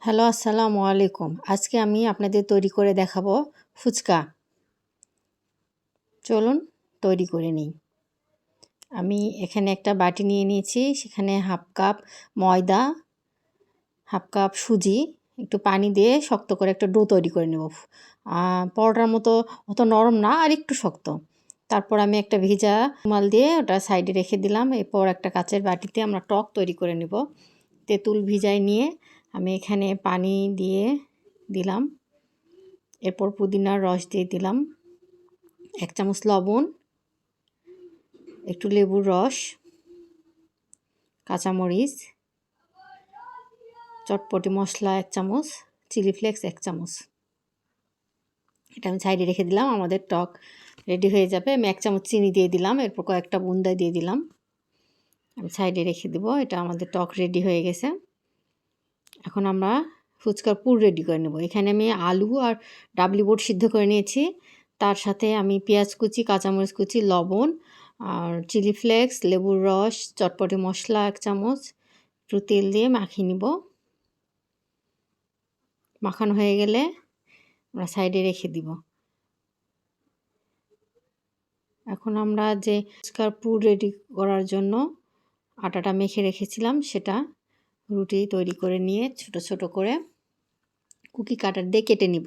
Hello, আসসালামু আলাইকুম। আজকে আমি আপনাদের তৈরি করে দেখাবো ফুচকা। চলুন তৈরি করে নিই। আমি এখানে একটা বাটি নিয়ে নিয়েছি, সেখানে হাফ কাপ ময়দা, হাফ কাপ সুজি, একটু পানি দিয়ে শক্ত করে একটা ডো তৈরি করে নেব। পরোটার মতো অত নরম না, আর একটু শক্ত। তারপর আমি একটা ভিজা রুমাল দিয়ে ওটা সাইডে রেখে দিলাম। এরপর একটা কাচের বাটিতে আমরা টক তৈরি করে নেব। তেঁতুল ভিজায় নিয়ে আমি এখানে পানি দিয়ে দিলাম। এরপর পুদিনার রস দিয়ে দিলাম, 1 চামচ লবণ, একটু লেবুর রস, কাঁচামরিচ, চটপটি মশলা 1 চামচ, চিলি ফ্লেক্স 1 চামচ। এটা আমি সাইডে রেখে দিলাম। আমাদের টক রেডি হয়ে যাবে। আমি 1 চামচ চিনি দিয়ে দিলাম, এরপর কয়েকটা বুন্দা দিয়ে দিলাম। আমি সাইডে রেখে দেবো। এটা আমাদের টক রেডি হয়ে গেছে। এখন আমরা ফুচকার পুর রেডি করে নেব। এখানে আমি আলু আর ডাবলি বুট সিদ্ধ করে নিয়েছি। তার সাথে আমি পেঁয়াজ কুচি, কাঁচামরিচ কুচি, লবণ আর চিলি ফ্লেক্স, লেবুর রস, চটপটি মশলা 1 চামচ, একটু তেল দিয়ে মাখিয়ে নিব। মাখানো হয়ে গেলে আমরা সাইডে রেখে দিব। এখন আমরা যে ফুচকার পুর রেডি করার জন্য আটাটা মেখে রেখেছিলাম, সেটা রুটি তৈরি করে নিয়ে ছোট ছোট করে কুকি কাটার দিয়ে কেটে নিব।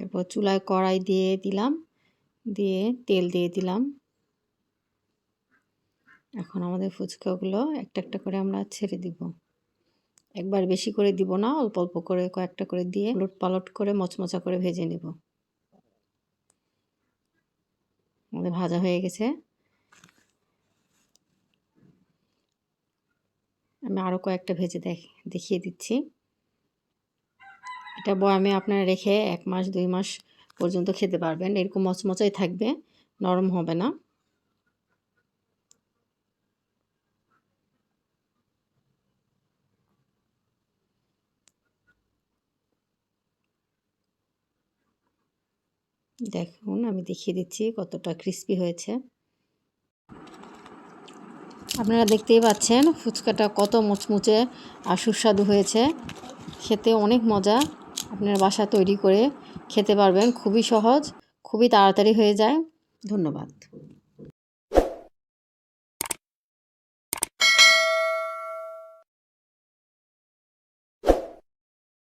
এরপর চুলায় কড়াই দিয়ে দিলাম, দিয়ে তেল দিয়ে দিলাম। এখন আমাদের ফুচকাগুলো একটা একটা করে আমরা ছেড়ে দিব। একবার বেশি করে দিব না, অল্প অল্প করে কয়েকটা করে দিয়ে উলট পালট করে মচমচা করে ভেজে নেব। আমাদের ভাজা হয়ে গেছে। আমি আরও কয়েকটা ভেজে দেখিয়ে দিচ্ছি। এটা বয়ামে আপনারা রেখে 1 মাস 2 মাস পর্যন্ত খেতে পারবেন। এরকম মচমচাই থাকবে, নরম হবে না। দেখুন, আমি দেখিয়ে দিচ্ছি কতটা ক্রিস্পি হয়েছে। আপনারা দেখতেই পাচ্ছেন ফুচকাটা কত মুচমুচে আর সুস্বাদু হয়েছে। খেতে অনেক মজা। আপনার বাসায় তৈরি করে খেতে পারবেন। খুবই সহজ, খুবই তাড়াতাড়ি হয়ে যায়। ধন্যবাদ।